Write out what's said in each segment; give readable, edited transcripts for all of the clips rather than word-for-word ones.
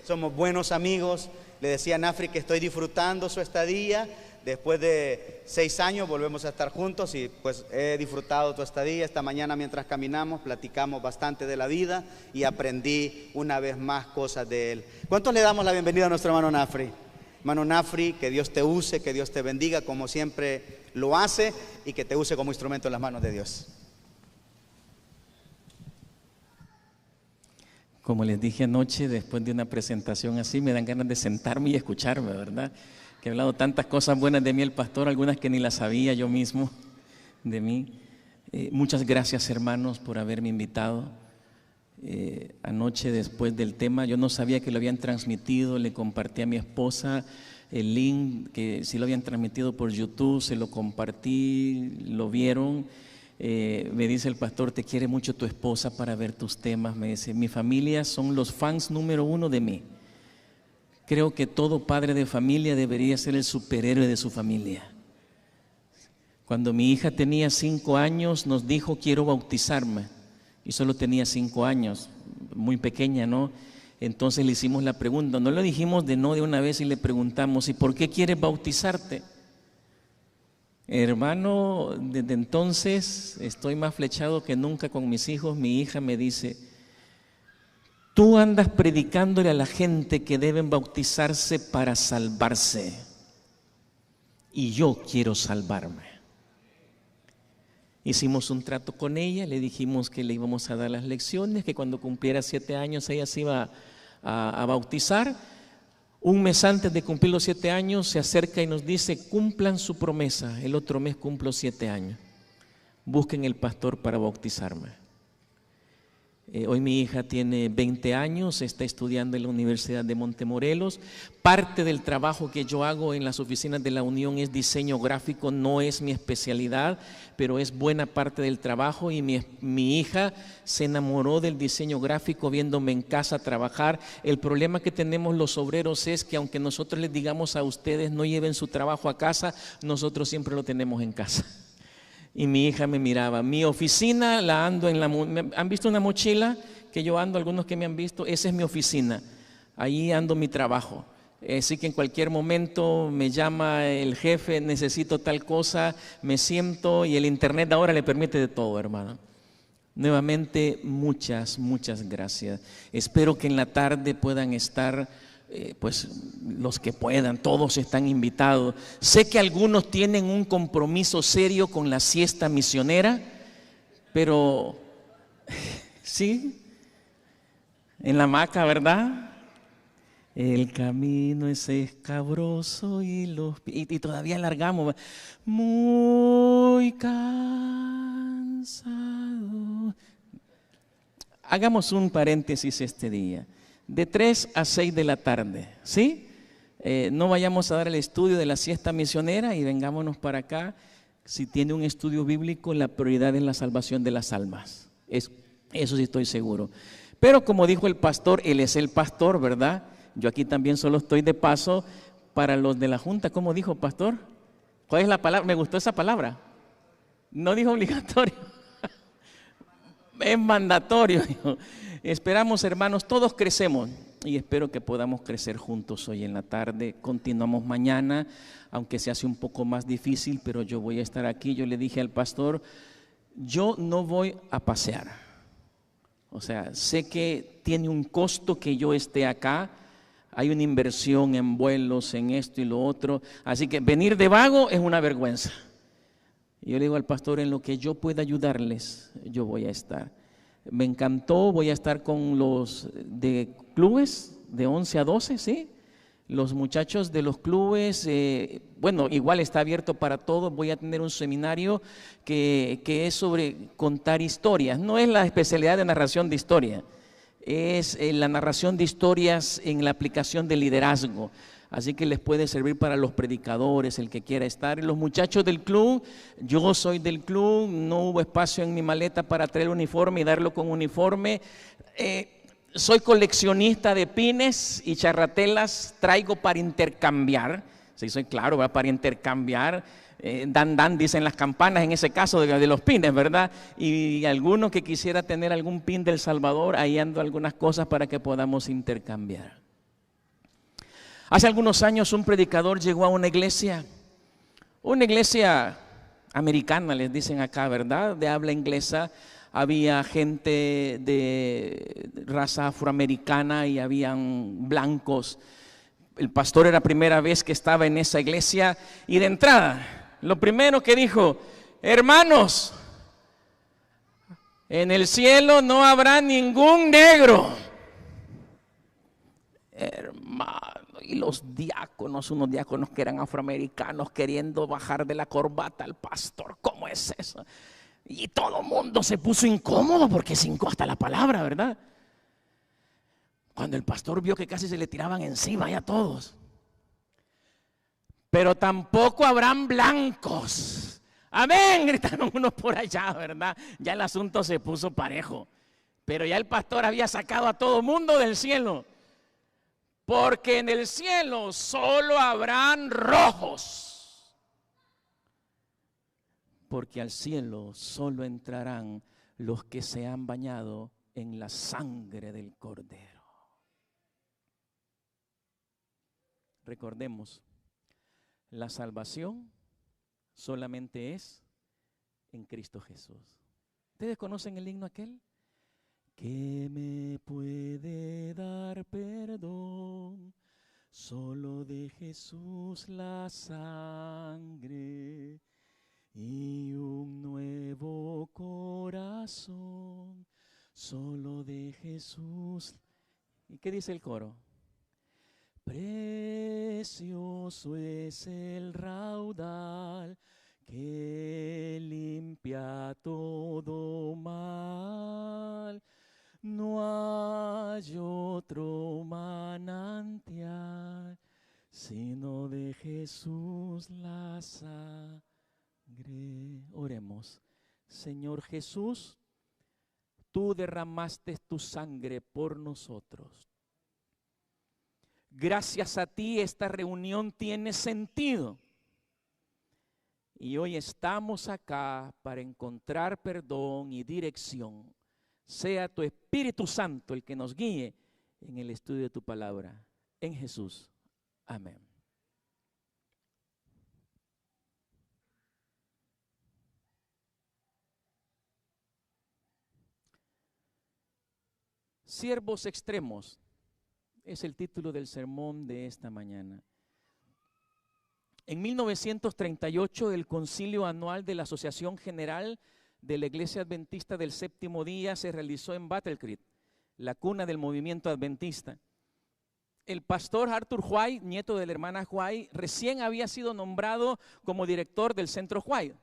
Somos buenos amigos. Le decía a Nafri que estoy disfrutando su estadía. Después de 6 años volvemos a estar juntos y pues he disfrutado tu estadía. Esta mañana mientras caminamos platicamos bastante de la vida y aprendí una vez más cosas de él. ¿Cuántos le damos la bienvenida a nuestro hermano Nafri? Hermano Nafri, que Dios te use, que Dios te bendiga como siempre lo hace y que te use como instrumento en las manos de Dios. Como les dije anoche, después de una presentación así, me dan ganas de sentarme y escucharme, ¿verdad? Que ha hablado tantas cosas buenas de mí el pastor, algunas que ni las sabía yo mismo de mí. Muchas gracias, hermanos, por haberme invitado. Anoche, después del tema, yo no sabía que lo habían transmitido, le compartí a mi esposa el link, que sí lo habían transmitido por YouTube, se lo compartí, lo vieron. Me dice el pastor, te quiere mucho tu esposa para ver tus temas. Me dice, mi familia son los fans número 1 de mí. Creo que todo padre de familia debería ser el superhéroe de su familia. Cuando mi hija tenía 5 años nos dijo, quiero bautizarme, y solo tenía 5 años, muy pequeña, ¿no? Entonces le hicimos la pregunta, no le dijimos de no de una vez y le preguntamos, ¿y por qué quieres bautizarte? Hermano, desde entonces estoy más flechado que nunca con mis hijos. Mi hija me dice, tú andas predicándole a la gente que deben bautizarse para salvarse y yo quiero salvarme. Hicimos un trato con ella, le dijimos que le íbamos a dar las lecciones, que cuando cumpliera 7 años ella se iba a bautizar. Un mes antes de cumplir los 7 años se acerca y nos dice, cumplan su promesa, el otro mes cumplo 7 años, busquen el pastor para bautizarme. Hoy mi hija tiene 20 años, está estudiando en la Universidad de Montemorelos. Parte del trabajo que yo hago en las oficinas de la Unión es diseño gráfico, no es mi especialidad, pero es buena parte del trabajo y mi hija se enamoró del diseño gráfico viéndome en casa trabajar. El problema que tenemos los obreros es que aunque nosotros les digamos a ustedes no lleven su trabajo a casa, nosotros siempre lo tenemos en casa. Y mi hija me miraba, mi oficina la ando en la... ¿Han visto una mochila que yo ando? Algunos que me han visto, esa es mi oficina, ahí ando mi trabajo. Así que en cualquier momento me llama el jefe, necesito tal cosa, me siento y el internet ahora le permite de todo, hermano. Nuevamente, muchas gracias. Espero que en la tarde puedan estar... pues los que puedan, todos están invitados. Sé que algunos tienen un compromiso serio con la siesta misionera, pero sí, en la hamaca, ¿verdad? El camino es escabroso y todavía alargamos. Muy cansado. Hagamos un paréntesis este día. De 3 a 6 de la tarde, ¿sí? No vayamos a dar el estudio de la siesta misionera y vengámonos para acá. Si tiene un estudio bíblico, la prioridad es la salvación de las almas. Eso sí estoy seguro. Pero como dijo el pastor, él es el pastor, ¿verdad? Yo aquí también solo estoy de paso para los de la junta. ¿Cómo dijo, pastor? ¿Cuál es la palabra? Me gustó esa palabra. No dijo obligatorio. Es mandatorio. Esperamos, hermanos, todos crecemos y espero que podamos crecer juntos hoy en la tarde. Continuamos mañana, aunque se hace un poco más difícil, pero yo voy a estar aquí. Yo le dije al pastor, yo no voy a pasear. O sea, sé que tiene un costo que yo esté acá. Hay una inversión en vuelos, en esto y lo otro. Así que venir de vago es una vergüenza. Yo le digo al pastor, en lo que yo pueda ayudarles, yo voy a estar. Me encantó, voy a estar con los de clubes de 11 a 12, ¿sí? Los muchachos de los clubes, bueno, igual está abierto para todos. Voy a tener un seminario que es sobre contar historias. No es la especialidad de narración de historia, es la narración de historias en la aplicación de liderazgo. Así que les puede servir para los predicadores, el que quiera estar. Y los muchachos del club, yo soy del club, no hubo espacio en mi maleta para traer el uniforme y darlo con uniforme. Soy coleccionista de pines y charratelas, traigo para intercambiar. Sí, soy claro, para intercambiar. Dan, dicen las campanas en ese caso de los pines, ¿verdad? Y alguno que quisiera tener algún pin del Salvador, ahí ando algunas cosas para que podamos intercambiar. Hace algunos años un predicador llegó a una iglesia americana, les dicen acá, ¿verdad? De habla inglesa. Había gente de raza afroamericana y habían blancos. El pastor era la primera vez que estaba en esa iglesia y de entrada, lo primero que dijo: hermanos, en el cielo no habrá ningún negro. Hermano, y los diáconos, unos diáconos que eran afroamericanos queriendo bajar de la corbata al pastor. ¿Cómo es eso? Y todo el mundo se puso incómodo porque se hincó hasta la palabra, ¿verdad? Cuando el pastor vio que casi se le tiraban encima ya todos. Pero tampoco habrán blancos. Amén, gritaron unos por allá, ¿verdad? Ya el asunto se puso parejo. Pero ya el pastor había sacado a todo mundo del cielo. Porque en el cielo solo habrán rojos. Porque al cielo solo entrarán los que se han bañado en la sangre del Cordero. Recordemos, la salvación solamente es en Cristo Jesús. ¿Ustedes conocen el himno aquel? Que me puede dar perdón solo de Jesús la sangre y un nuevo corazón solo de Jesús. ¿Y qué dice el coro? Precioso es el raudal que limpia todo mal. No hay otro manantial sino de Jesús la sangre. Oremos. Señor Jesús, tú derramaste tu sangre por nosotros. Gracias a ti esta reunión tiene sentido. Y hoy estamos acá para encontrar perdón y dirección. Sea tu Espíritu Santo el que nos guíe en el estudio de tu palabra. En Jesús. Amén. Siervos extremos es el título del sermón de esta mañana. En 1938, el concilio anual de la Asociación General de la Iglesia Adventista del Séptimo Día se realizó en Battle Creek, la cuna del movimiento adventista. El pastor Arthur White, nieto de la hermana White, recién había sido nombrado como director del Centro White.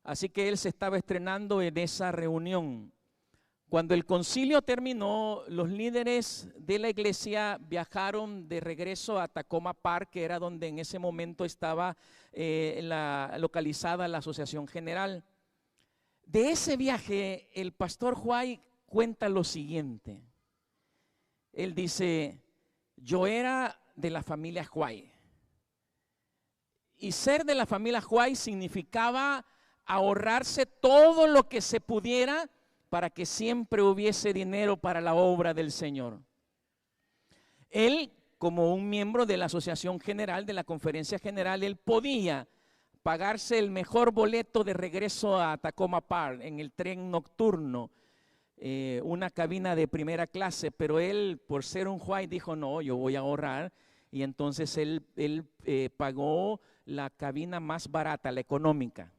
Así que él se estaba estrenando en esa reunión. Cuando el concilio terminó, los líderes de la iglesia viajaron de regreso a Takoma Park, que era donde en ese momento estaba localizada la Asociación General. De ese viaje, el pastor White cuenta lo siguiente. Él dice: yo era de la familia White. Y ser de la familia White significaba ahorrarse todo lo que se pudiera para que siempre hubiese dinero para la obra del Señor. Él, como un miembro de la Asociación General, de la Conferencia General, él podía pagarse el mejor boleto de regreso a Takoma Park en el tren nocturno, una cabina de primera clase, pero él, por ser un White, dijo: no, yo voy a ahorrar, y entonces él pagó la cabina más barata, la económica.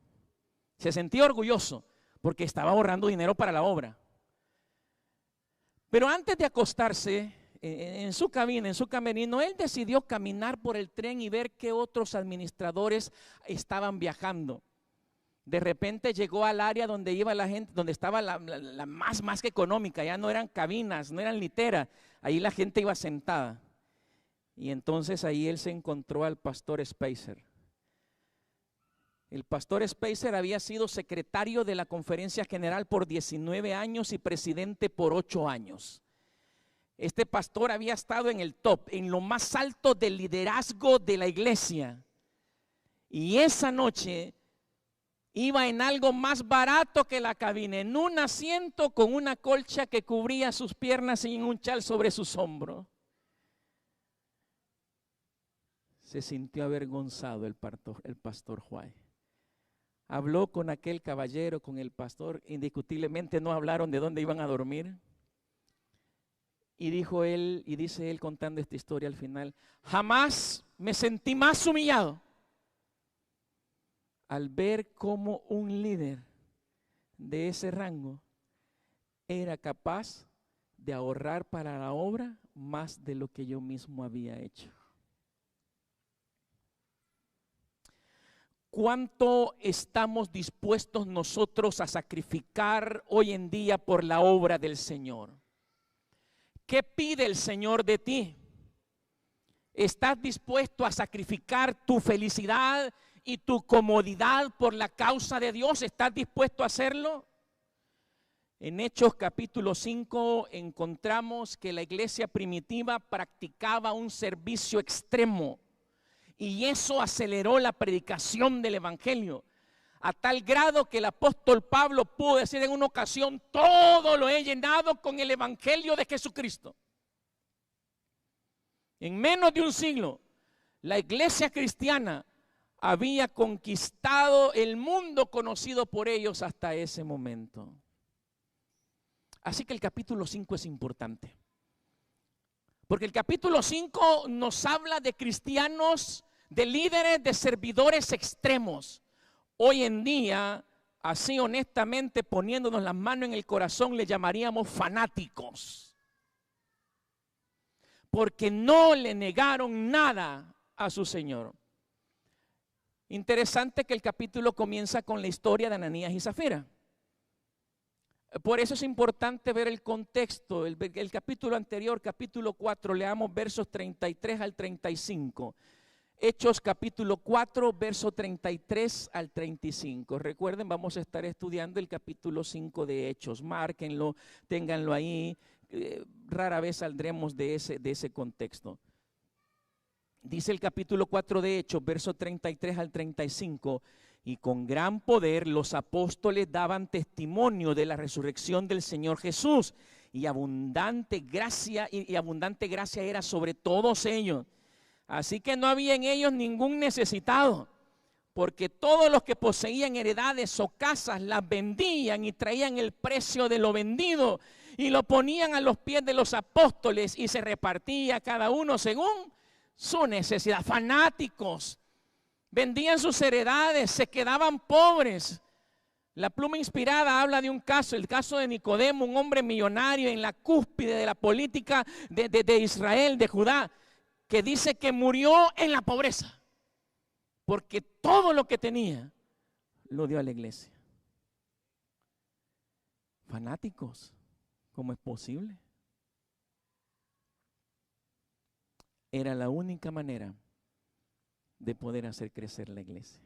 Se sentía orgulloso porque estaba ahorrando dinero para la obra. Pero antes de acostarse en su cabina, en su camerino, él decidió caminar por el tren y ver qué otros administradores estaban viajando. De repente llegó al área donde iba la gente, donde estaba la más que económica. Ya no eran cabinas, no eran literas. Ahí la gente iba sentada. Y entonces ahí él se encontró al pastor Spacer. El pastor Spacer había sido secretario de la Conferencia General por 19 años y presidente por 8 años. Este pastor había estado en el top, en lo más alto del liderazgo de la iglesia. Y esa noche iba en algo más barato que la cabina, en un asiento con una colcha que cubría sus piernas y en un chal sobre sus hombros. Se sintió avergonzado el pastor Juárez. Habló con aquel caballero, con el pastor, indiscutiblemente no hablaron de dónde iban a dormir. Y dijo él, y dice él contando esta historia al final, jamás me sentí más humillado al ver cómo un líder de ese rango era capaz de ahorrar para la obra más de lo que yo mismo había hecho. ¿Cuánto estamos dispuestos nosotros a sacrificar hoy en día por la obra del Señor? ¿Qué pide el Señor de ti? ¿Estás dispuesto a sacrificar tu felicidad y tu comodidad por la causa de Dios? ¿Estás dispuesto a hacerlo? En Hechos capítulo 5 encontramos que la iglesia primitiva practicaba un servicio extremo. Y eso aceleró la predicación del evangelio, a tal grado que el apóstol Pablo pudo decir en una ocasión: todo lo he llenado con el evangelio de Jesucristo. En menos de un siglo, la iglesia cristiana había conquistado el mundo conocido por ellos hasta ese momento. Así que el capítulo 5 es importante. Porque el capítulo 5 nos habla de cristianos, de líderes, de servidores extremos. Hoy en día, así honestamente poniéndonos las manos en el corazón, le llamaríamos fanáticos. Porque no le negaron nada a su Señor. Interesante que el capítulo comienza con la historia de Ananías y Zafira. Por eso es importante ver el contexto. El capítulo anterior, capítulo 4, leamos versos 33 al 35. Hechos capítulo 4, verso 33 al 35. Recuerden, vamos a estar estudiando el capítulo 5 de Hechos. Márquenlo, ténganlo ahí. Rara vez saldremos de ese contexto. Dice el capítulo 4 de Hechos, verso 33 al 35. Y con gran poder los apóstoles daban testimonio de la resurrección del Señor Jesús, y abundante gracia era sobre todos ellos. Así que no había en ellos ningún necesitado, porque todos los que poseían heredades o casas las vendían y traían el precio de lo vendido y lo ponían a los pies de los apóstoles, y se repartía cada uno según su necesidad. Fanáticos. Vendían sus heredades, se quedaban pobres. La pluma inspirada habla de un caso, el caso de Nicodemo, un hombre millonario en la cúspide de la política de Israel, de Judá, que dice que murió en la pobreza, porque todo lo que tenía lo dio a la iglesia. Fanáticos, ¿cómo es posible? Era la única manera de poder hacer crecer la iglesia.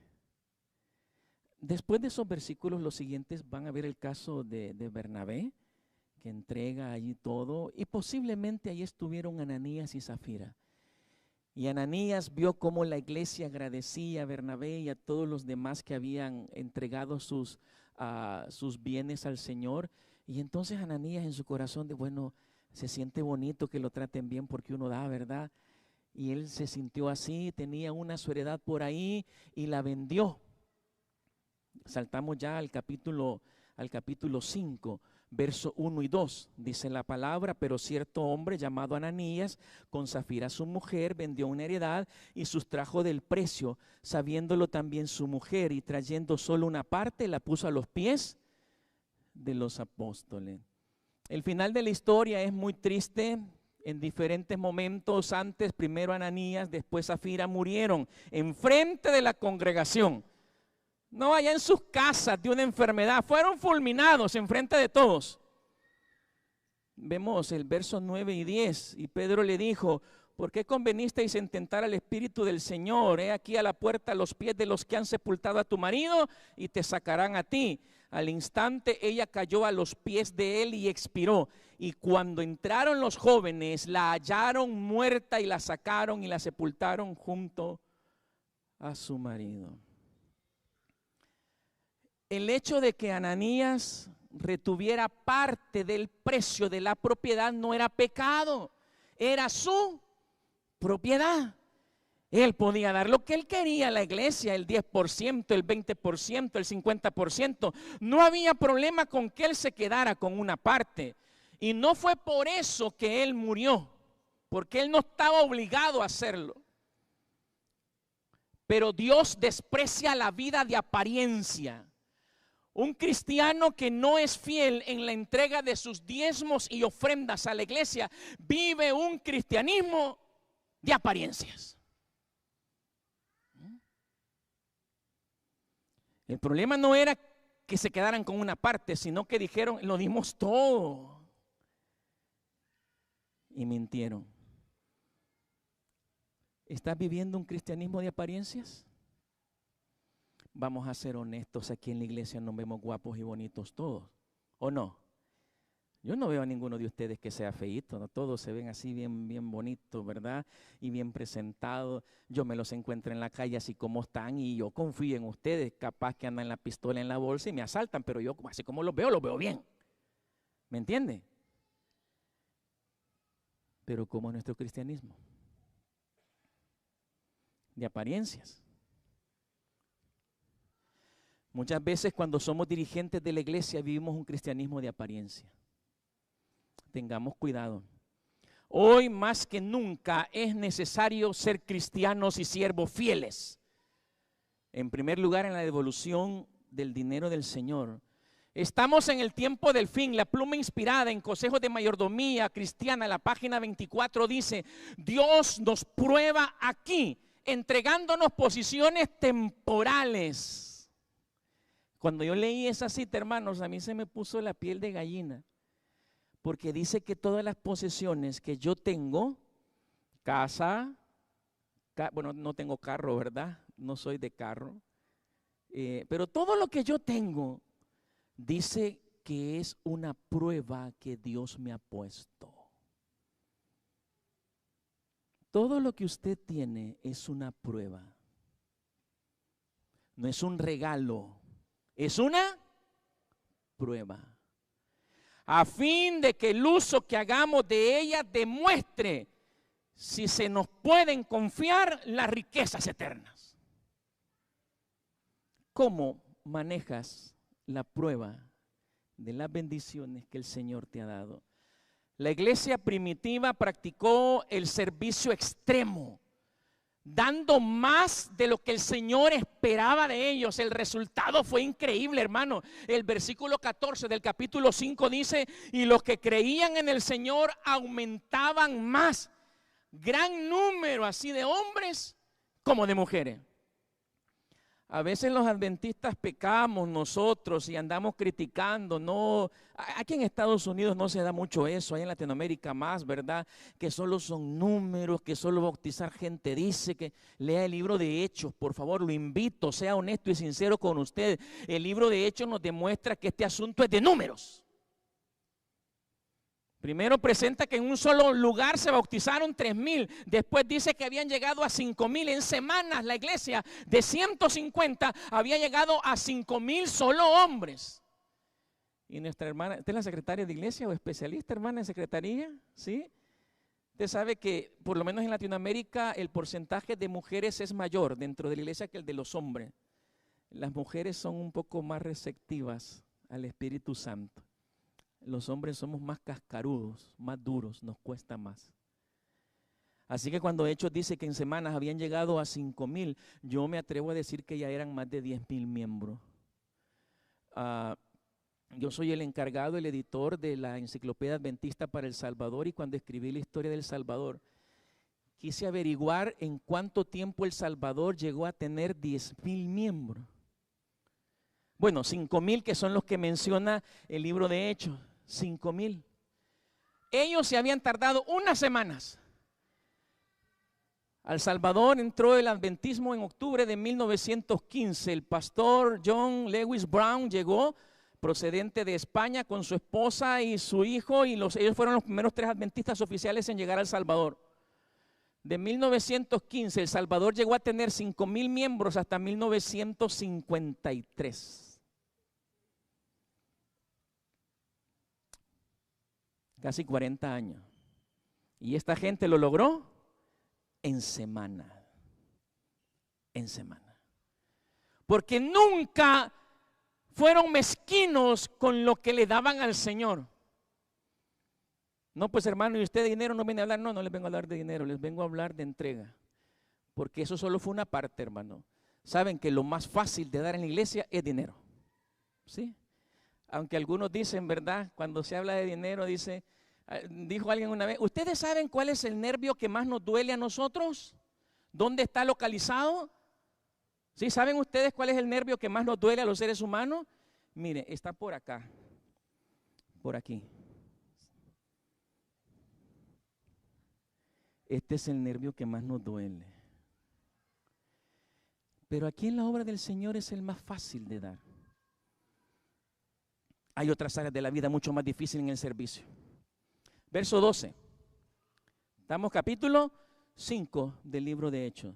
Después de esos versículos, los siguientes van a ver el caso de Bernabé, que entrega allí todo, y posiblemente allí estuvieron Ananías y Zafira. Y Ananías vio cómo la iglesia agradecía a Bernabé y a todos los demás que habían entregado sus bienes al Señor. Y entonces Ananías en su corazón bueno, se siente bonito que lo traten bien porque uno da, ¿verdad? Y él se sintió así, tenía su heredad por ahí y la vendió. Saltamos ya al capítulo 5, verso 1 y 2. Dice la palabra: pero cierto hombre llamado Ananías, con Zafira su mujer, vendió una heredad y sustrajo del precio, sabiéndolo también su mujer, y trayendo solo una parte, la puso a los pies de los apóstoles. El final de la historia es muy triste. En diferentes momentos, antes, primero Ananías, después Zafira, murieron enfrente de la congregación. No allá en sus casas de una enfermedad, fueron fulminados enfrente de todos. Vemos el verso 9 y 10, y Pedro le dijo: ¿por qué convenisteis en tentar al Espíritu del Señor? He aquí a la puerta los pies de los que han sepultado a tu marido, y te sacarán a ti. Al instante ella cayó a los pies de él y expiró. Y cuando entraron los jóvenes, la hallaron muerta y la sacaron y la sepultaron junto a su marido. El hecho de que Ananías retuviera parte del precio de la propiedad no era pecado, era su propiedad. Él podía dar lo que él quería a la iglesia, el 10%, el 20%, el 50%. No había problema con que él se quedara con una parte. Y no fue por eso que él murió, porque él no estaba obligado a hacerlo. Pero Dios desprecia la vida de apariencia. Un cristiano que no es fiel en la entrega de sus diezmos y ofrendas a la iglesia vive un cristianismo de apariencias. El problema no era que se quedaran con una parte, sino que dijeron, lo dimos todo. Y mintieron. ¿Estás viviendo un cristianismo de apariencias? Vamos a ser honestos, aquí en la iglesia nos vemos guapos y bonitos todos, ¿o no? Yo no veo a ninguno de ustedes que sea feíto, ¿no? Todos se ven así bien bonitos, ¿verdad? Y bien presentados. Yo me los encuentro en la calle así como están y yo confío en ustedes. Capaz que andan la pistola en la bolsa y me asaltan, pero yo así como los veo bien. ¿Me entiende? Pero ¿cómo es nuestro cristianismo? De apariencias. Muchas veces cuando somos dirigentes de la iglesia vivimos un cristianismo de apariencia. Tengamos cuidado. Hoy más que nunca es necesario ser cristianos y siervos fieles. En primer lugar, en la devolución del dinero del Señor. Estamos en el tiempo del fin. La pluma inspirada en Consejos de Mayordomía Cristiana, la página 24 dice: Dios nos prueba aquí, entregándonos posiciones temporales. Cuando yo leí esa cita, hermanos, a mí se me puso la piel de gallina. Porque dice que todas las posesiones que yo tengo, casa, bueno, no tengo carro, ¿verdad? No soy de carro. Pero todo lo que yo tengo, dice que es una prueba que Dios me ha puesto. Todo lo que usted tiene es una prueba. No es un regalo, es una prueba. A fin de que el uso que hagamos de ella demuestre si se nos pueden confiar las riquezas eternas. ¿Cómo manejas la prueba de las bendiciones que el Señor te ha dado? La iglesia primitiva practicó el servicio extremo, dando más de lo que el Señor esperaba de ellos. El resultado fue increíble, hermano. El versículo 14 del capítulo 5 dice: y los que creían en el Señor aumentaban más, gran número así de hombres como de mujeres. A veces los adventistas pecamos nosotros y andamos criticando. No, aquí en Estados Unidos no se da mucho eso, ahí en Latinoamérica más, ¿verdad? Que solo son números, que solo bautizar gente. Dice que lea el libro de Hechos, por favor, lo invito, sea honesto y sincero con usted. El libro de Hechos nos demuestra que este asunto es de números. Primero presenta que en un solo lugar se bautizaron 3,000. Después dice que habían llegado a 5,000 en semanas. La iglesia de 150 había llegado a 5,000 solo hombres. Y nuestra hermana, ¿usted es la secretaria de iglesia o especialista, hermana, en secretaría? ¿Sí? Usted sabe que por lo menos en Latinoamérica el porcentaje de mujeres es mayor dentro de la iglesia que el de los hombres. Las mujeres son un poco más receptivas al Espíritu Santo. Los hombres somos más cascarudos, más duros, nos cuesta más. Así que cuando Hechos dice que en semanas habían llegado a 5,000, yo me atrevo a decir que ya eran más de 10,000 miembros. Yo soy el encargado, el editor de la Enciclopedia Adventista para El Salvador, y cuando escribí la historia del Salvador, quise averiguar en cuánto tiempo El Salvador llegó a tener 10,000 miembros. Bueno, 5,000 que son los que menciona el libro de Hechos, 5,000. Ellos se habían tardado unas semanas. Al Salvador entró el adventismo en octubre de 1915. El pastor John Lewis Brown llegó procedente de España con su esposa y su hijo, y ellos fueron los primeros 3 adventistas oficiales en llegar a El Salvador. De 1915, El Salvador llegó a tener 5,000 miembros hasta 1953. Casi 40 años. Y esta gente lo logró en semana. En semana. Porque nunca fueron mezquinos con lo que le daban al Señor. No, pues hermano, ¿y usted de dinero no viene a hablar? No, no les vengo a hablar de dinero, les vengo a hablar de entrega. Porque eso solo fue una parte, hermano. Saben que lo más fácil de dar en la iglesia es dinero. ¿Sí? Aunque algunos dicen, ¿verdad? Cuando se habla de dinero, dijo alguien una vez, ¿ustedes saben cuál es el nervio que más nos duele a nosotros? ¿Dónde está localizado? ¿Sí? ¿Saben ustedes cuál es el nervio que más nos duele a los seres humanos? Mire, está por acá, por aquí. Este es el nervio que más nos duele. Pero aquí en la obra del Señor es el más fácil de dar. Hay otras áreas de la vida mucho más difíciles en el servicio. Verso 12. Estamos capítulo 5 del libro de Hechos.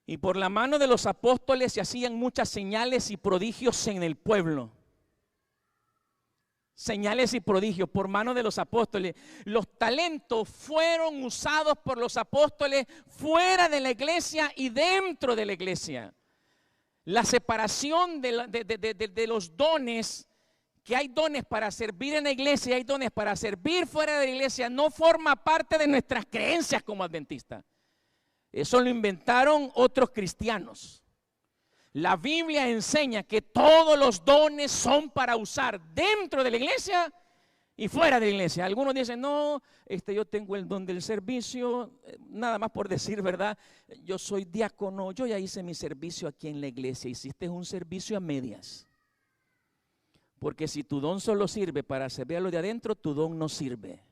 Y por la mano de los apóstoles se hacían muchas señales y prodigios en el pueblo. Señales y prodigios por mano de los apóstoles. Los talentos fueron usados por los apóstoles fuera de la iglesia y dentro de la iglesia. La separación de los dones, que hay dones para servir en la iglesia y hay dones para servir fuera de la iglesia, no forma parte de nuestras creencias como adventistas. Eso lo inventaron otros cristianos. La Biblia enseña que todos los dones son para usar dentro de la iglesia y fuera de la iglesia. Algunos dicen, no, yo tengo el don del servicio, nada más por decir, ¿verdad? Yo soy diácono, yo ya hice mi servicio aquí en la iglesia. Hiciste un servicio a medias. Porque si tu don solo sirve para servir a los de adentro, tu don no sirve.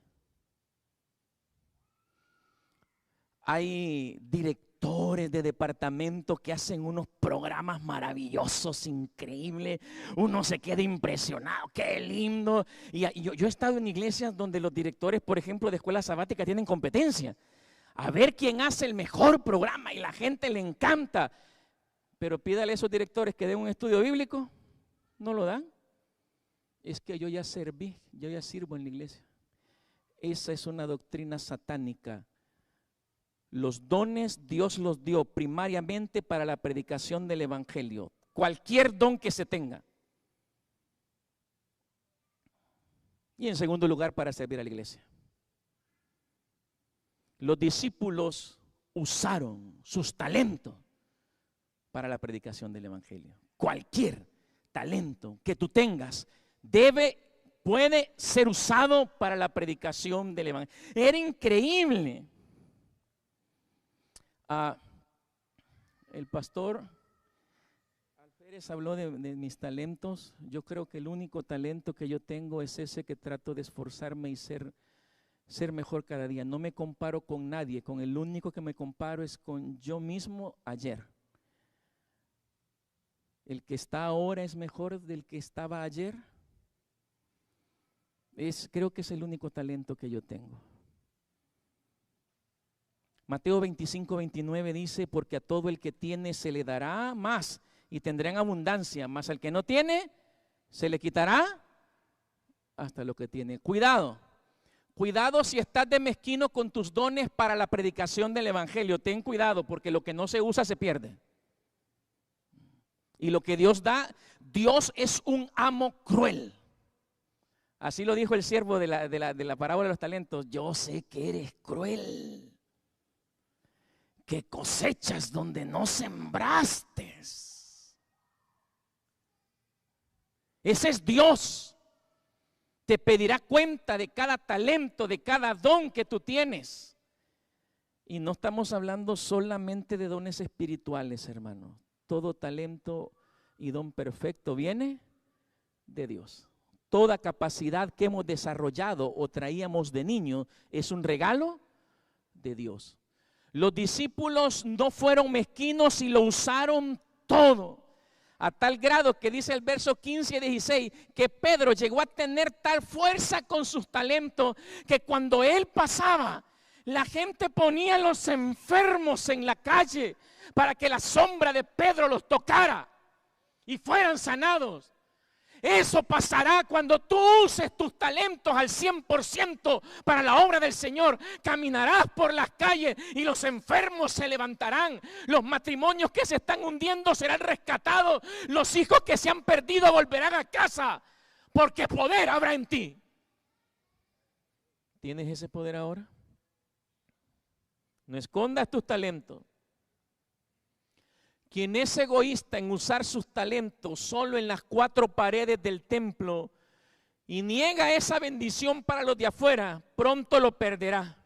Hay directores de departamento que hacen unos programas maravillosos, increíbles. Uno se queda impresionado, qué lindo. Y yo he estado en iglesias donde los directores, por ejemplo, de escuela sabática tienen competencia. A ver quién hace el mejor programa y la gente le encanta. Pero pídale a esos directores que den un estudio bíblico, no lo dan. Es que yo ya serví, yo ya sirvo en la iglesia. Esa es una doctrina satánica. Los dones Dios los dio primariamente para la predicación del evangelio. Cualquier don que se tenga. Y en segundo lugar, para servir a la iglesia. Los discípulos usaron sus talentos para la predicación del evangelio. Cualquier talento que tú tengas puede ser usado para la predicación del evangelio. Era increíble. El pastor Alférez habló de mis talentos. Yo creo que el único talento que yo tengo es ese que trato de esforzarme y ser mejor cada día. No me comparo con nadie, con el único que me comparo es con yo mismo ayer. El que está ahora es mejor del que estaba ayer. Creo que es el único talento que yo tengo. Mateo 25:29 dice, porque a todo el que tiene se le dará más y tendrá en abundancia, mas al que no tiene se le quitará hasta lo que tiene. Cuidado si estás de mezquino con tus dones para la predicación del evangelio. Ten cuidado porque lo que no se usa se pierde. Y lo que Dios da, Dios es un amo cruel. Así lo dijo el siervo de la parábola de los talentos. Yo sé que eres cruel, que cosechas donde no sembraste. Ese es Dios. Te pedirá cuenta de cada talento, de cada don que tú tienes. Y no estamos hablando solamente de dones espirituales, hermano. Todo talento y don perfecto viene de Dios. Toda capacidad que hemos desarrollado o traíamos de niño es un regalo de Dios. Los discípulos no fueron mezquinos y lo usaron todo. A tal grado que dice el verso 15 y 16 que Pedro llegó a tener tal fuerza con sus talentos que cuando él pasaba, La gente ponía a los enfermos en la calle para que la sombra de Pedro los tocara y fueran sanados. Eso pasará cuando tú uses tus talentos al 100% para la obra del Señor. Caminarás por las calles y los enfermos se levantarán. Los matrimonios que se están hundiendo serán rescatados. Los hijos que se han perdido volverán a casa, porque poder habrá en ti. ¿Tienes ese poder ahora? No escondas tus talentos. Quien es egoísta en usar sus talentos solo en las 4 paredes del templo y niega esa bendición para los de afuera, pronto lo perderá.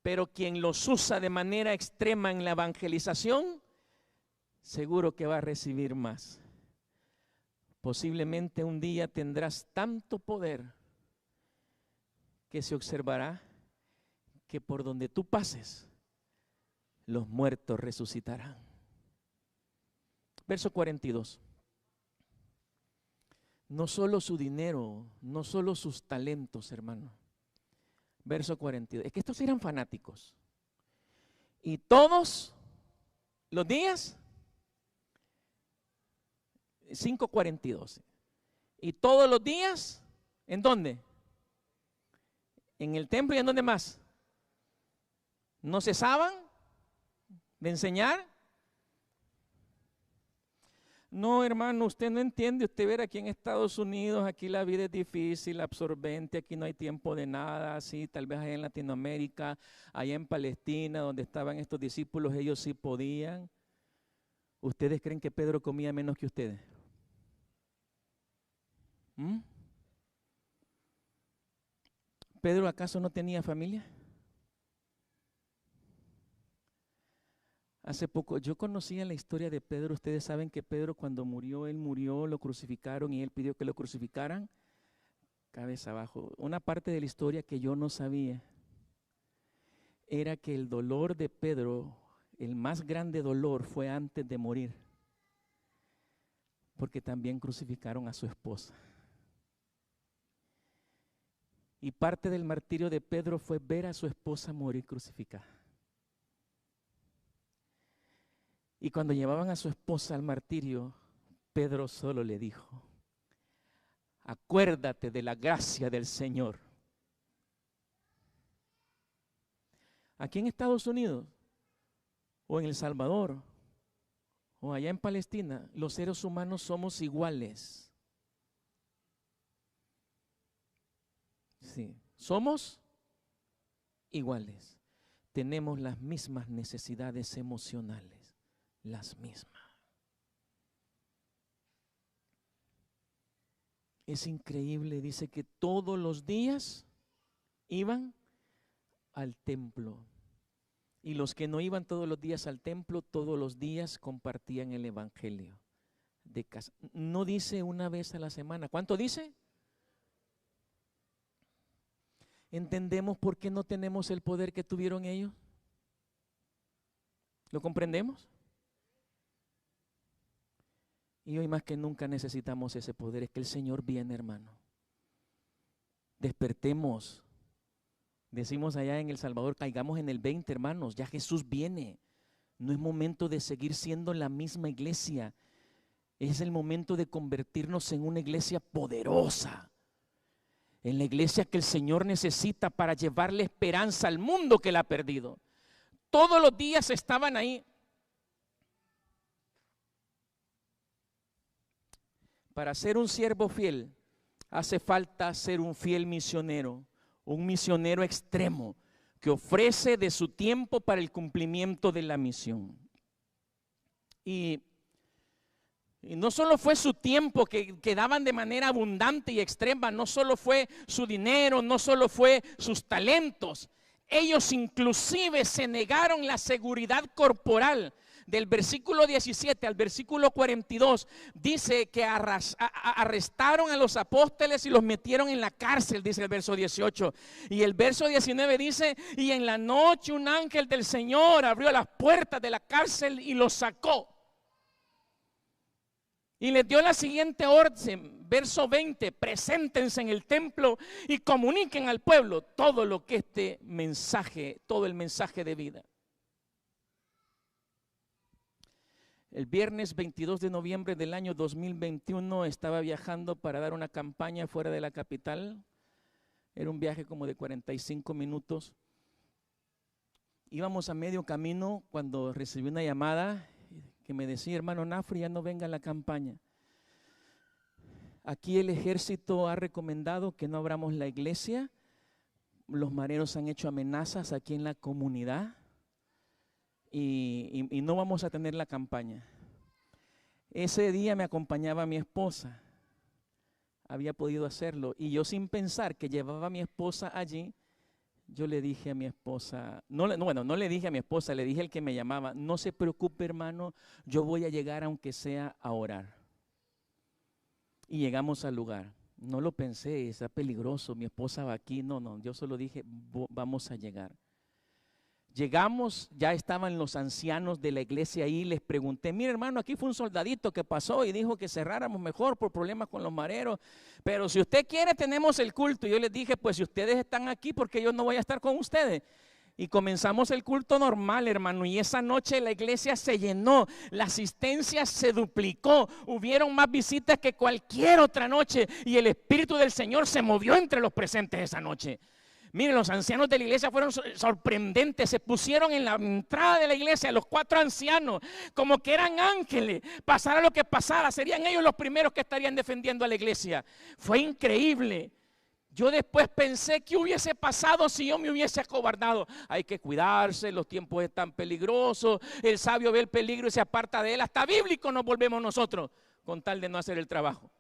Pero quien los usa de manera extrema en la evangelización, seguro que va a recibir más. Posiblemente un día tendrás tanto poder que se observará que por donde tú pases, los muertos resucitarán. Verso 42. No solo su dinero, no solo sus talentos, hermano. Verso 42. Es que estos eran fanáticos. Y todos los días, 5:42. Y todos los días, ¿en dónde? En el templo. ¿Y en dónde más? ¿No cesaban de enseñar? No, hermano, usted no entiende. Usted ver aquí en Estados Unidos, aquí la vida es difícil, absorbente, aquí no hay tiempo de nada, así, tal vez allá en Latinoamérica, allá en Palestina, donde estaban estos discípulos, ellos sí podían. ¿Ustedes creen que Pedro comía menos que ustedes? ¿Pedro acaso no tenía familia? Hace poco, yo conocía la historia de Pedro. Ustedes saben que Pedro cuando murió, él murió, lo crucificaron y él pidió que lo crucificaran cabeza abajo. Una parte de la historia que yo no sabía era que el dolor de Pedro, el más grande dolor, fue antes de morir, porque también crucificaron a su esposa. Y parte del martirio de Pedro fue ver a su esposa morir crucificada. Y cuando llevaban a su esposa al martirio, Pedro solo le dijo: acuérdate de la gracia del Señor. Aquí en Estados Unidos, o en El Salvador, o allá en Palestina, los seres humanos somos iguales. Sí, somos iguales. Tenemos las mismas necesidades emocionales. Las mismas. Es increíble, dice que todos los días iban al templo. Y los que no iban todos los días al templo, todos los días compartían el evangelio de casa. No dice una vez a la semana. ¿Cuánto dice? ¿Entendemos por qué no tenemos el poder que tuvieron ellos? ¿Lo comprendemos? Y hoy más que nunca necesitamos ese poder. Es que el Señor viene, hermano. Despertemos. Decimos allá en El Salvador, caigamos en el 20, hermanos. Ya Jesús viene. No es momento de seguir siendo la misma iglesia. Es el momento de convertirnos en una iglesia poderosa. En la iglesia que el Señor necesita para llevarle esperanza al mundo que la ha perdido. Todos los días estaban ahí. Para ser un siervo fiel, hace falta ser un fiel misionero, un misionero extremo que ofrece de su tiempo para el cumplimiento de la misión. Y no solo fue su tiempo que daban de manera abundante y extrema, no solo fue su dinero, no solo fue sus talentos. Ellos inclusive se negaron la seguridad corporal. Del versículo 17 al versículo 42 dice que arrestaron a los apóstoles y los metieron en la cárcel, dice el verso 18. Y el verso 19 dice: y en la noche un ángel del Señor abrió las puertas de la cárcel y los sacó. Y les dio la siguiente orden: verso 20, preséntense en el templo y comuniquen al pueblo todo lo que este mensaje, todo el mensaje de vida. El viernes 22 de noviembre del año 2021 estaba viajando para dar una campaña fuera de la capital. Era un viaje como de 45 minutos. Íbamos a medio camino cuando recibí una llamada que me decía: hermano Nafri, ya no venga a la campaña. Aquí el ejército ha recomendado que no abramos la iglesia. Los mareros han hecho amenazas aquí en la comunidad y no vamos a tener la campaña. Ese día me acompañaba mi esposa. Había podido hacerlo y yo, sin pensar que llevaba a mi esposa allí, yo le dije a mi esposa, no le dije a mi esposa, le dije al que me llamaba: no se preocupe, hermano, yo voy a llegar aunque sea a orar. Y llegamos al lugar. No lo pensé, está peligroso, mi esposa va aquí. No, yo solo dije: vamos a llegar. Llegamos, ya estaban los ancianos de la iglesia ahí. Les pregunté: mire, hermano, aquí fue un soldadito que pasó y dijo que cerráramos mejor por problemas con los mareros, pero si usted quiere tenemos el culto. Y yo les dije: pues si ustedes están aquí, porque yo no voy a estar con ustedes. Y comenzamos el culto normal, hermano, y esa noche la iglesia se llenó, la asistencia se duplicó, hubieron más visitas que cualquier otra noche y el Espíritu del Señor se movió entre los presentes esa noche. Miren, los ancianos de la iglesia fueron sorprendentes, se pusieron en la entrada de la iglesia, los 4 ancianos, como que eran ángeles. Pasara lo que pasara, serían ellos los primeros que estarían defendiendo a la iglesia. Fue increíble. Yo después pensé: ¿qué hubiese pasado si yo me hubiese acobardado? Hay que cuidarse, los tiempos están peligrosos, el sabio ve el peligro y se aparta de él. Hasta bíblico nos volvemos nosotros con tal de no hacer el trabajo.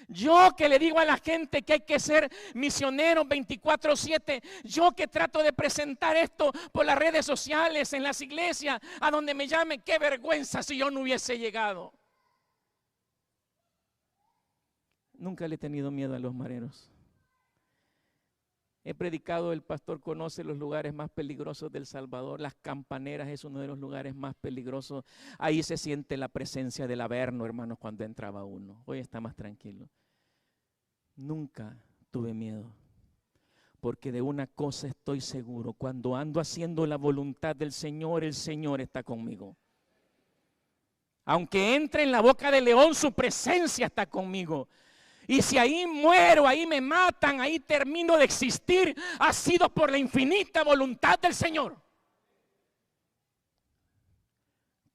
Yo que le digo a la gente que hay que ser misioneros 24/7, yo que trato de presentar esto por las redes sociales, en las iglesias, a donde me llamen, qué vergüenza si yo no hubiese llegado. Nunca le he tenido miedo a los mareros. He predicado, el pastor conoce los lugares más peligrosos del Salvador. Las Campaneras es uno de los lugares más peligrosos. Ahí se siente la presencia del Averno, hermanos, cuando entraba uno. Hoy está más tranquilo. Nunca tuve miedo, porque de una cosa estoy seguro: cuando ando haciendo la voluntad del Señor, el Señor está conmigo. Aunque entre en la boca del león, su presencia está conmigo. Y si ahí muero, ahí me matan, ahí termino de existir, ha sido por la infinita voluntad del Señor.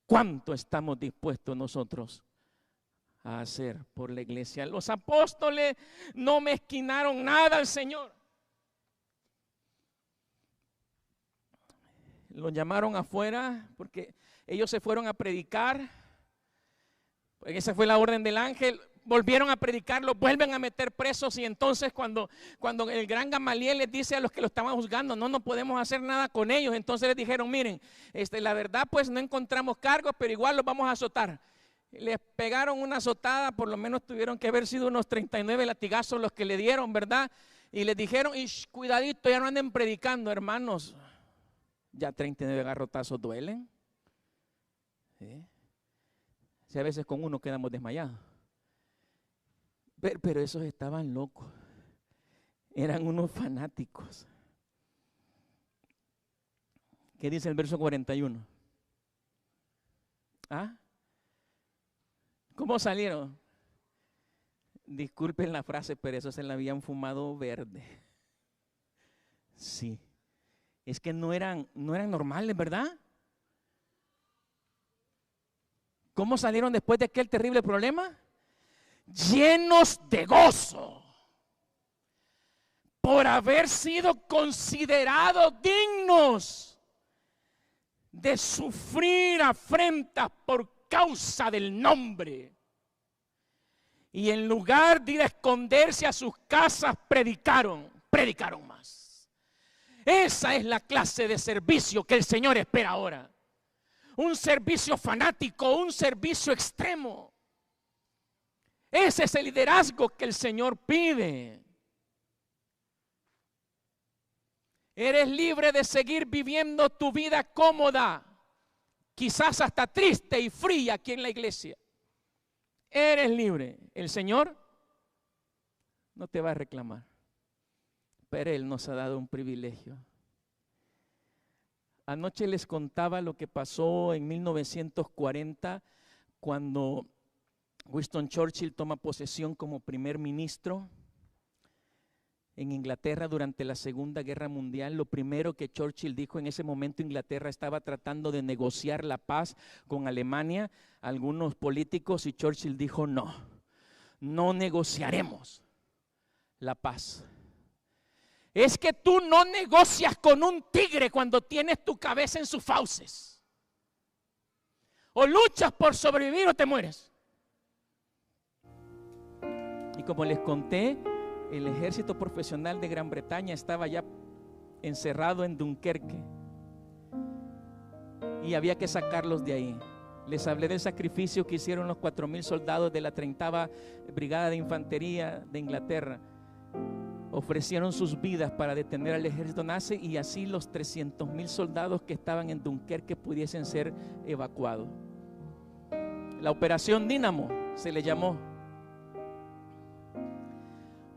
¿Cuánto estamos dispuestos nosotros a hacer por la iglesia? Los apóstoles no mezquinaron nada al Señor. Los llamaron afuera porque ellos se fueron a predicar. Esa fue la orden del ángel. Volvieron a predicarlo, vuelven a meter presos, y entonces cuando el gran Gamaliel les dice a los que lo estaban juzgando: no podemos hacer nada con ellos, entonces les dijeron: miren, la verdad pues no encontramos cargos, pero igual los vamos a azotar. Les pegaron una azotada, por lo menos tuvieron que haber sido unos 39 latigazos los que le dieron, ¿verdad? Y les dijeron: cuidadito, ya no anden predicando, hermanos. Ya 39 garrotazos duelen. ¿Sí? Si a veces con uno quedamos desmayados. Pero esos estaban locos, eran unos fanáticos. ¿Qué dice el verso 41? ¿Ah? ¿Cómo salieron? Disculpen la frase, pero eso se la habían fumado verde. Sí, es que no eran normales, ¿verdad? ¿Cómo salieron después de aquel terrible problema? Llenos de gozo por haber sido considerados dignos de sufrir afrentas por causa del nombre. Y en lugar de ir a esconderse a sus casas, predicaron más. Esa es la clase de servicio que el Señor espera ahora. Un servicio fanático, un servicio extremo. Ese es el liderazgo que el Señor pide. Eres libre de seguir viviendo tu vida cómoda, quizás hasta triste y fría aquí en la iglesia. Eres libre. El Señor no te va a reclamar, pero Él nos ha dado un privilegio. Anoche les contaba lo que pasó en 1940 cuando Winston Churchill toma posesión como primer ministro en Inglaterra durante la Segunda Guerra Mundial. Lo primero que Churchill dijo en ese momento, Inglaterra estaba tratando de negociar la paz con Alemania, algunos políticos, y Churchill dijo: no negociaremos la paz. Es que tú no negocias con un tigre cuando tienes tu cabeza en sus fauces. O luchas por sobrevivir o te mueres. Y como les conté, el ejército profesional de Gran Bretaña estaba ya encerrado en Dunkerque y había que sacarlos de ahí. Les hablé del sacrificio que hicieron los 4,000 soldados de la 30ª Brigada de Infantería de Inglaterra. Ofrecieron sus vidas para detener al ejército nazi, y así los 300,000 soldados que estaban en Dunkerque pudiesen ser evacuados. La Operación Dínamo se le llamó.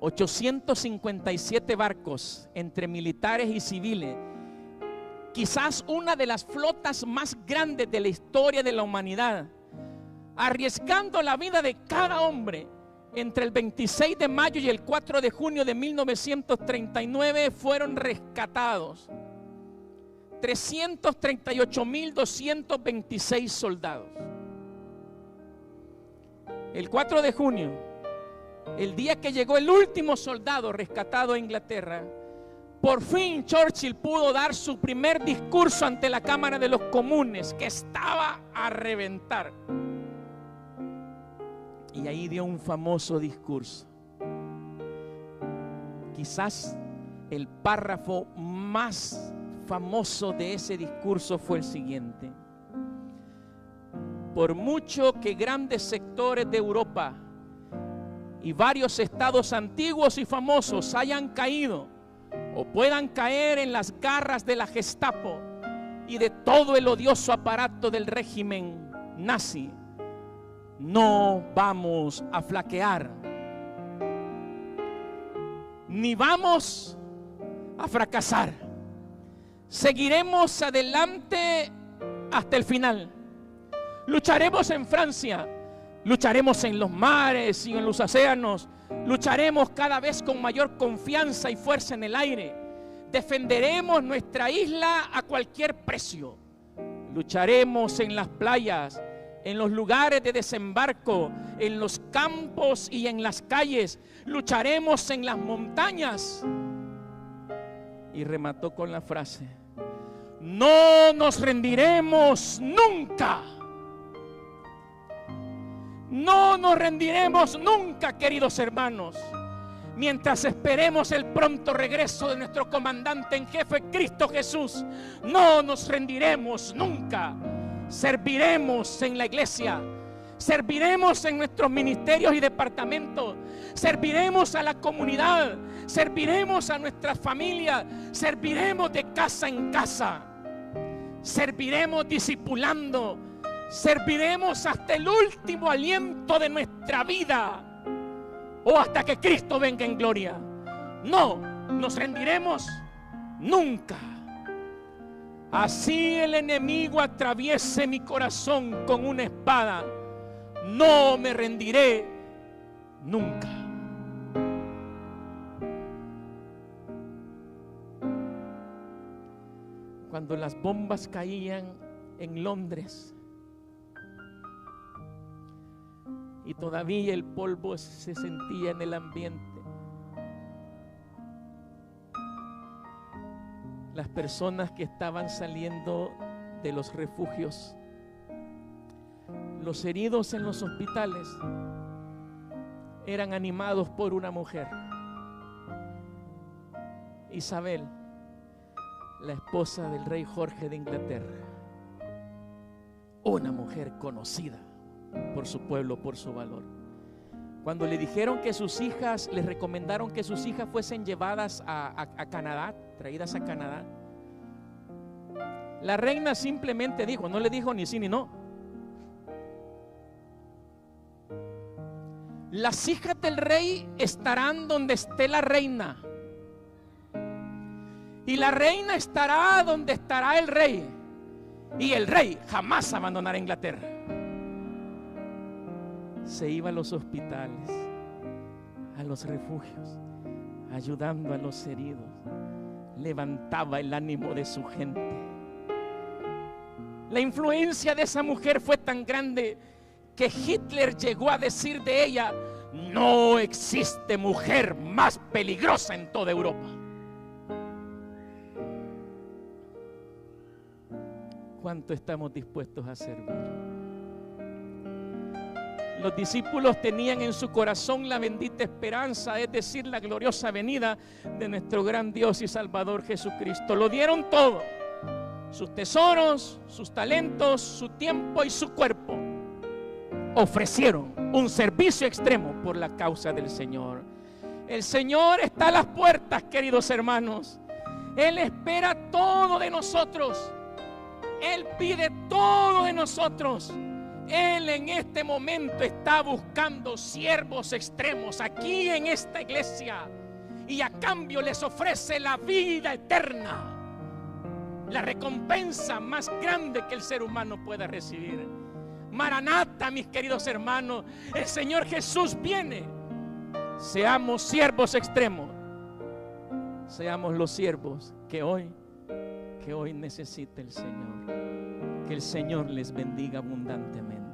857 barcos entre militares y civiles, quizás una de las flotas más grandes de la historia de la humanidad, arriesgando la vida de cada hombre. Entre el 26 de mayo y el 4 de junio de 1939 fueron rescatados 338,226 soldados. El 4 de junio, el día que llegó el último soldado rescatado a Inglaterra, por fin Churchill pudo dar su primer discurso ante la Cámara de los Comunes, que estaba a reventar. Y ahí dio un famoso discurso. Quizás el párrafo más famoso de ese discurso fue el siguiente: por mucho que grandes sectores de Europa y varios estados antiguos y famosos hayan caído o puedan caer en las garras de la Gestapo y de todo el odioso aparato del régimen nazi, no vamos a flaquear, ni vamos a fracasar. Seguiremos adelante hasta el final. Lucharemos en Francia, lucharemos en los mares y en los océanos, lucharemos cada vez con mayor confianza y fuerza en el aire. Defenderemos nuestra isla a cualquier precio. Lucharemos en las playas, en los lugares de desembarco, en los campos y en las calles. Lucharemos en las montañas. Y remató con la frase: no nos rendiremos nunca. No nos rendiremos nunca, queridos hermanos, mientras esperemos el pronto regreso de nuestro comandante en jefe, Cristo Jesús. No nos rendiremos nunca. Serviremos en la iglesia, serviremos en nuestros ministerios y departamentos, serviremos a la comunidad, serviremos a nuestras familias, serviremos de casa en casa, serviremos discipulando, serviremos hasta el último aliento de nuestra vida o hasta que Cristo venga en gloria. No nos rendiremos nunca. Así el enemigo atraviese mi corazón con una espada, no me rendiré nunca. Cuando las bombas caían en Londres y todavía el polvo se sentía en el ambiente, las personas que estaban saliendo de los refugios, los heridos en los hospitales, eran animados por una mujer, Isabel, la esposa del rey Jorge de Inglaterra, una mujer conocida por su pueblo, por su valor. Cuando le dijeron que sus hijas, les recomendaron que sus hijas fuesen llevadas a Canadá, traídas a Canadá, La reina simplemente dijo, no le dijo ni sí ni no. Las hijas del rey estarán donde esté la reina, y la reina estará donde estará el rey, y el rey jamás abandonará Inglaterra. Se iba a los hospitales, a los refugios, ayudando a los heridos, levantaba el ánimo de su gente. La influencia de esa mujer fue tan grande que Hitler llegó a decir de ella: no existe mujer más peligrosa en toda Europa. ¿Cuánto estamos dispuestos a servir? Los discípulos tenían en su corazón la bendita esperanza, es decir, la gloriosa venida de nuestro gran Dios y Salvador Jesucristo. Lo dieron todo: sus tesoros, sus talentos, su tiempo y su cuerpo. Ofrecieron un servicio extremo por la causa del Señor. El Señor está a las puertas, queridos hermanos. Él espera todo de nosotros. Él pide todo de nosotros. Él en este momento está buscando siervos extremos aquí en esta iglesia, y a cambio les ofrece la vida eterna, la recompensa más grande que el ser humano pueda recibir. Maranata, mis queridos hermanos, el Señor Jesús viene. Seamos siervos extremos. Seamos los siervos que hoy necesita el Señor. Que el Señor les bendiga abundantemente.